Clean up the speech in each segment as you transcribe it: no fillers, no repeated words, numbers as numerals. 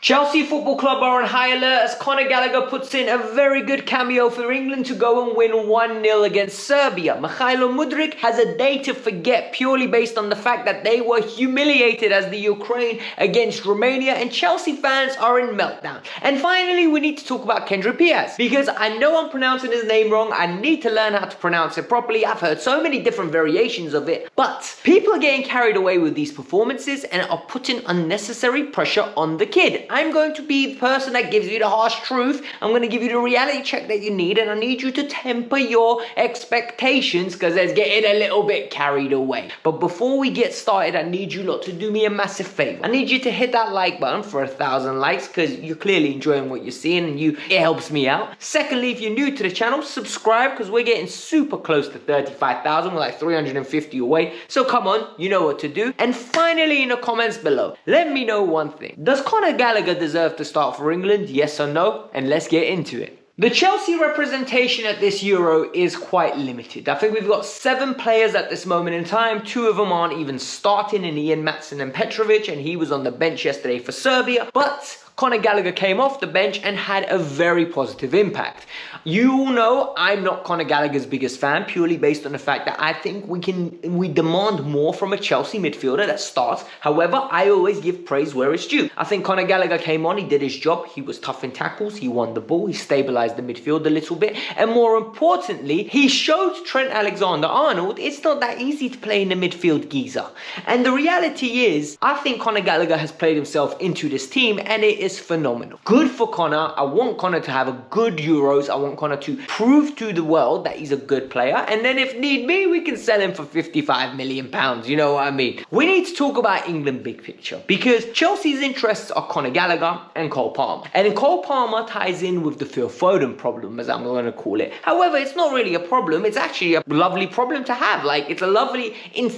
Chelsea Football Club are on high alert as Conor Gallagher puts in a very good cameo for England to go and win 1-0 against Serbia. Mudryk has a day to forget purely based on the fact that they were humiliated as the Ukraine against Romania, and Chelsea fans are in meltdown. And finally, we need to talk about Kendry Paez, because I know I'm pronouncing his name wrong. I need to learn how to pronounce it properly. I've heard so many different variations of it, but people are getting carried away with these performances and are putting unnecessary pressure on the kid. I'm going to be the person that gives you the harsh truth. I'm going to give you the reality check that you need, and I need you to temper your expectations because they're getting a little bit carried away. But before we get started, I need you lot to do me a massive favor. I need you to hit that like button for 1,000 likes because you're clearly enjoying what you're seeing and it helps me out. Secondly, if you're new to the channel, subscribe because we're getting super close to 35,000. We're like 350 away. So come on, you know what to do. And finally, in the comments below, let me know one thing. Does Conor Gallagher deserve to start for England? Yes or no? And let's get into it. The Chelsea representation at this Euro is quite limited. I think we've got 7 players at this moment in time. 2 of them aren't even starting, in Ian Matson and Petrovic, and he was on the bench yesterday for Serbia. But Conor Gallagher came off the bench and had a very positive impact. You all know I'm not Conor Gallagher's biggest fan, purely based on the fact that I think we demand more from a Chelsea midfielder that starts. However, I always give praise where it's due. I think Conor Gallagher came on, he did his job, he was tough in tackles, he won the ball, he stabilised the midfield a little bit, and more importantly, he showed Trent Alexander-Arnold it's not that easy to play in the midfield, geezer. And the reality is, I think Conor Gallagher has played himself into this team, and it is phenomenal. Good for Conor. I want Conor to have a good Euros. I want Conor to prove to the world that he's a good player, and then if need be, we can sell him for £55 million. You know what I mean? We need to talk about England big picture, because Chelsea's interests are Conor Gallagher and Cole Palmer, and Cole Palmer ties in with the Phil Foden problem, as I'm going to call it. However, it's not really a problem. It's actually a lovely problem to have. Like, it's a lovely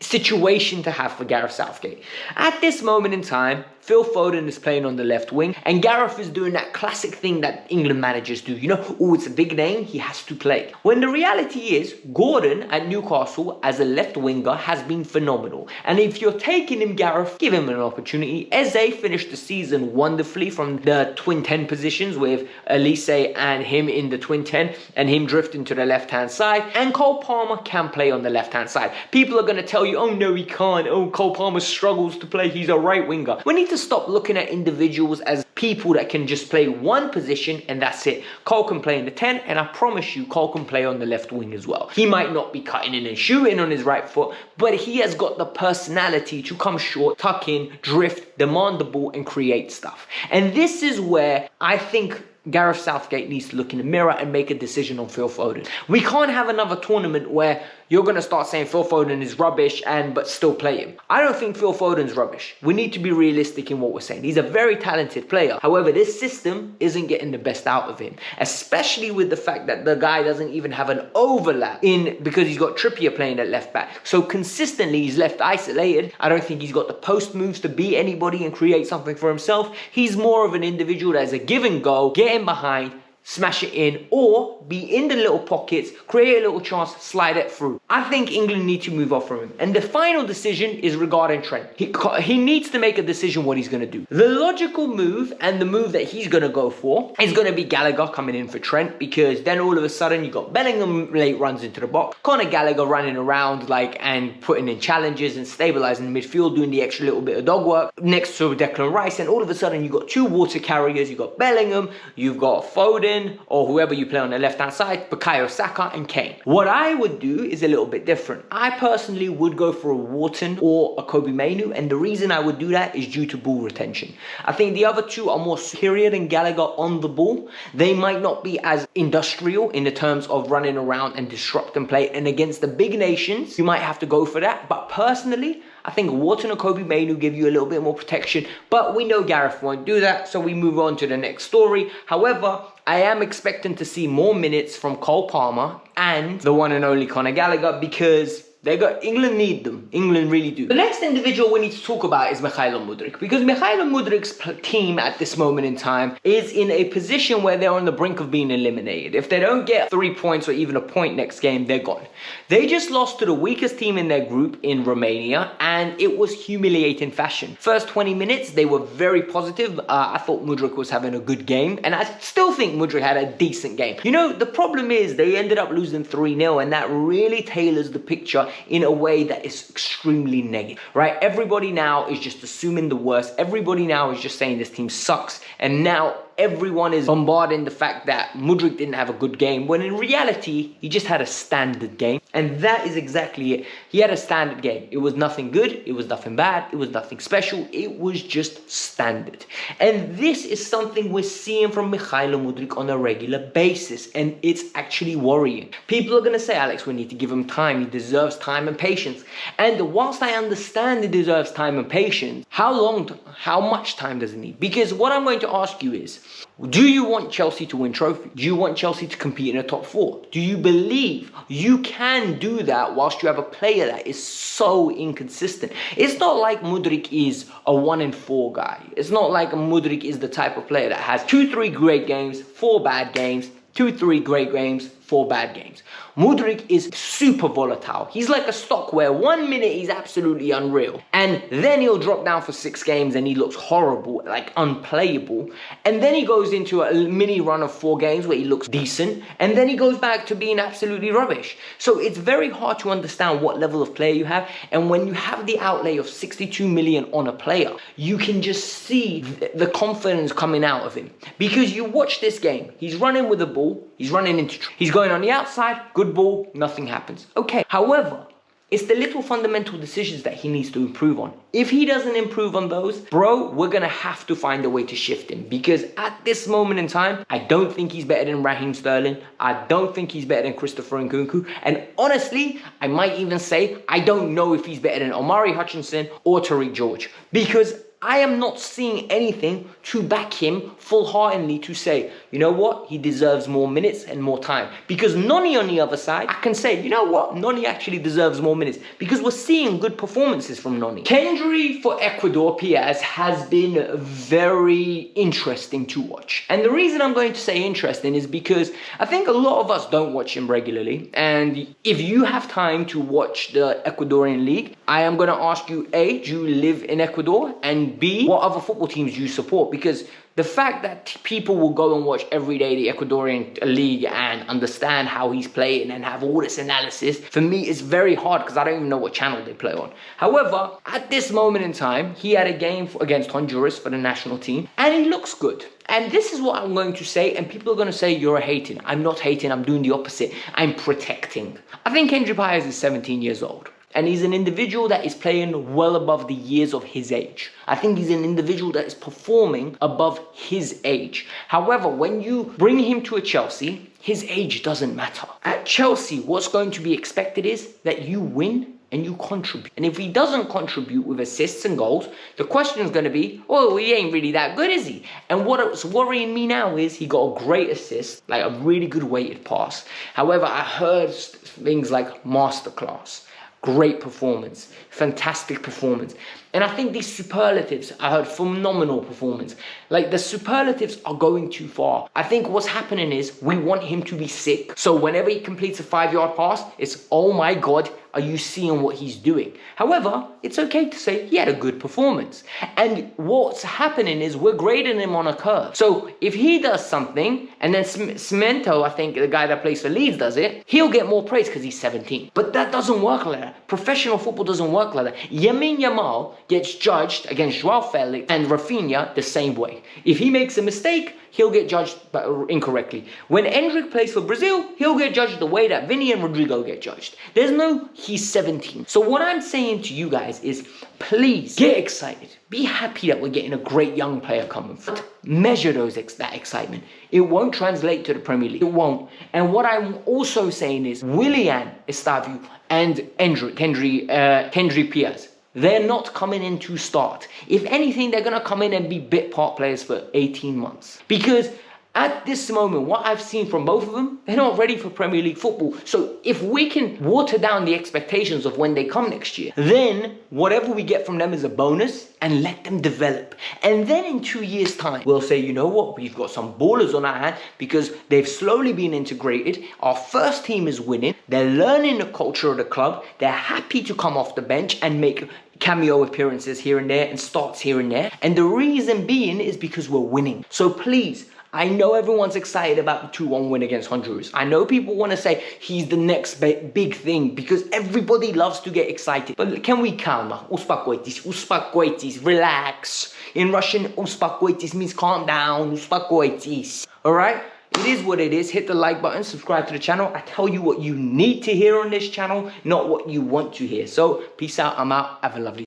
situation to have for Gareth Southgate. At this moment in time, Phil Foden is playing on the left wing, and Gareth is doing that classic thing that England managers do. You know, oh, it's a big name, he has to play. When the reality is, Gordon at Newcastle as a left winger has been phenomenal. And if you're taking him, Gareth, give him an opportunity. Eze finished the season wonderfully from the twin 10 positions with Elise and him in the twin 10 and him drifting to the left-hand side. And Cole Palmer can play on the left-hand side. People are going to tell you, oh no, he can't. Oh, Cole Palmer struggles to play. He's a right winger. We need to stop looking at individuals as people that can just play one position and that's it. Cole can play in the 10, and I promise you Cole can play on the left wing as well. He might not be cutting in and shooting on his right foot, but he has got the personality to come short, tuck in, drift, demand the ball and create stuff. And this is where I think Gareth Southgate needs to look in the mirror and make a decision on Phil Foden. We can't have another tournament where you're going to start saying Phil Foden is rubbish but still play him. I don't think Phil Foden's rubbish. We need to be realistic in what we're saying. He's a very talented player. However, this system isn't getting the best out of him, especially with the fact that the guy doesn't even have an overlap because he's got Trippier playing at left back. So consistently he's left isolated. I don't think he's got the post moves to beat anybody and create something for himself. He's more of an individual that is a give and go, get in behind, smash it in, or be in the little pockets, create a little chance, slide it through. I think England need to move off from him. And the final decision is regarding Trent. He needs to make a decision what he's going to do. The logical move, and the move that he's going to go for, is going to be Gallagher coming in for Trent, because then all of a sudden you got Bellingham late runs into the box, Conor Gallagher running around and putting in challenges and stabilising the midfield, doing the extra little bit of dog work next to Declan Rice, and all of a sudden you got 2 water carriers. You got Bellingham, you've got Foden, or whoever you play on the left-hand side, Bukayo Saka and Kane. What I would do is a little bit different. I personally would go for a Wharton or a Kobe Mainoo, and the reason I would do that is due to ball retention. I think the other 2 are more superior than Gallagher on the ball. They might not be as industrial in the terms of running around and disrupting play, and against the big nations, you might have to go for that. But personally, I think Wharton or Kobe Mainoo give you a little bit more protection, but we know Gareth won't do that, so we move on to the next story. However, I am expecting to see more minutes from Cole Palmer and the one and only Conor Gallagher, because England need them. England really do. The next individual we need to talk about is Mykhailo Mudryk, because Mykhailo Mudryk's team at this moment in time is in a position where they're on the brink of being eliminated. If they don't get 3 points or even a point next game, they're gone. They just lost to the weakest team in their group in Romania, and it was humiliating fashion. First 20 minutes, they were very positive. I thought Mudryk was having a good game, and I still think Mudryk had a decent game. You know, the problem is they ended up losing 3-0, and that really tailors the picture in a way that is extremely negative, right? Everybody now is just assuming the worst. Everybody now is just saying this team sucks, and now everyone is bombarding the fact that Mudryk didn't have a good game, when in reality, he just had a standard game. And that is exactly it. He had a standard game. It was nothing good. It was nothing bad. It was nothing special. It was just standard. And this is something we're seeing from Mykhailo Mudryk on a regular basis. And it's actually worrying. People are going to say, Alex, we need to give him time. He deserves time and patience. And whilst I understand he deserves time and patience, how much time does he need? Because what I'm going to ask you is, do you want Chelsea to win trophy? Do you want Chelsea to compete in a top 4? Do you believe you can do that whilst you have a player that is so inconsistent? It's not like Mudryk is a 1-in-4 guy. It's not like Mudryk is the type of player that has 2-3 great games, 4 bad games, 2-3 great games, 4 bad games. Mudryk is super volatile. He's like a stock where 1 minute he's absolutely unreal, and then he'll drop down for 6 games and he looks horrible, like unplayable, and then he goes into a mini run of 4 games where he looks decent, and then he goes back to being absolutely rubbish. So it's very hard to understand what level of player you have, and when you have the outlay of 62 million on a player, you can just see the confidence coming out of him. Because you watch this game, he's running with the ball, he's running into, he's going on the outside, good ball, nothing happens. Okay, however, it's the little fundamental decisions that he needs to improve on. If he doesn't improve on those, bro, we're going to have to find a way to shift him. Because at this moment in time, I don't think he's better than Raheem Sterling. I don't think he's better than Christopher Nkunku. And honestly, I might even say, I don't know if he's better than Omari Hutchinson or Tariq George. Because I am not seeing anything to back him full-heartedly to say, you know what, he deserves more minutes and more time. Because Noni on the other side, I can say, you know what, Noni actually deserves more minutes. Because we're seeing good performances from Noni. Kendry for Ecuador, Paez, has been very interesting to watch. And the reason I'm going to say interesting is because I think a lot of us don't watch him regularly. And if you have time to watch the Ecuadorian league, I am going to ask you, A, do you live in Ecuador? And B, what other football teams do you support? Because the fact that people will go and watch every day the Ecuadorian league and understand how he's playing and have all this analysis, for me, is very hard because I don't even know what channel they play on. However, at this moment in time, he had a game against Honduras for the national team, and he looks good. And this is what I'm going to say, and people are going to say, you're hating. I'm not hating, I'm doing the opposite. I'm protecting. I think Kendry Paez is 17 years old. And he's an individual that is playing well above the years of his age. I think he's an individual that is performing above his age. However, when you bring him to a Chelsea, his age doesn't matter. At Chelsea, what's going to be expected is that you win and you contribute. And if he doesn't contribute with assists and goals, the question is going to be, oh, he ain't really that good, is he? And what's worrying me now is he got a great assist, like a really good weighted pass. However, I heard things like masterclass. Great performance, fantastic performance. And I think these superlatives, I heard phenomenal performance. Like the superlatives are going too far. I think what's happening is we want him to be sick. So whenever he completes a 5-yard pass, it's, oh my God, are you seeing what he's doing? However, it's okay to say he had a good performance. And what's happening is we're grading him on a curve. So if he does something, and then Cemento, I think the guy that plays for Leeds does it, he'll get more praise because he's 17. But that doesn't work like that. Professional football doesn't work like that. Lamine Yamal gets judged against Joao Felix and Rafinha the same way. If he makes a mistake, he'll get judged incorrectly. When Endrick plays for Brazil, he'll get judged the way that Vinny and Rodrigo get judged. There's no, he's 17. So what I'm saying to you guys is, please get excited. Be happy that we're getting a great young player coming. But measure that excitement. It won't translate to the Premier League. It won't. And what I'm also saying is, Willian Estavu and Kendry Paez, they're not coming in to start. If anything, they're going to come in and be bit part players for 18 months. Because At this moment, what I've seen from both of them, they're not ready for Premier League football. So if we can water down the expectations of when they come next year, then whatever we get from them is a bonus, and let them develop. And then in 2 years' time, we'll say, you know what, we've got some ballers on our hand because they've slowly been integrated. Our first team is winning. They're learning the culture of the club. They're happy to come off the bench and make cameo appearances here and there and starts here and there. And the reason being is because we're winning. So please, I know everyone's excited about the 2-1 win against Honduras. I know people want to say he's the next big thing because everybody loves to get excited. But can we calma? Uspakoitis, relax. In Russian, uspakoitis means calm down. Uspakoitis. Alright? It is what it is. Hit the like button, subscribe to the channel. I tell you what you need to hear on this channel, not what you want to hear. So, peace out. I'm out. Have a lovely day.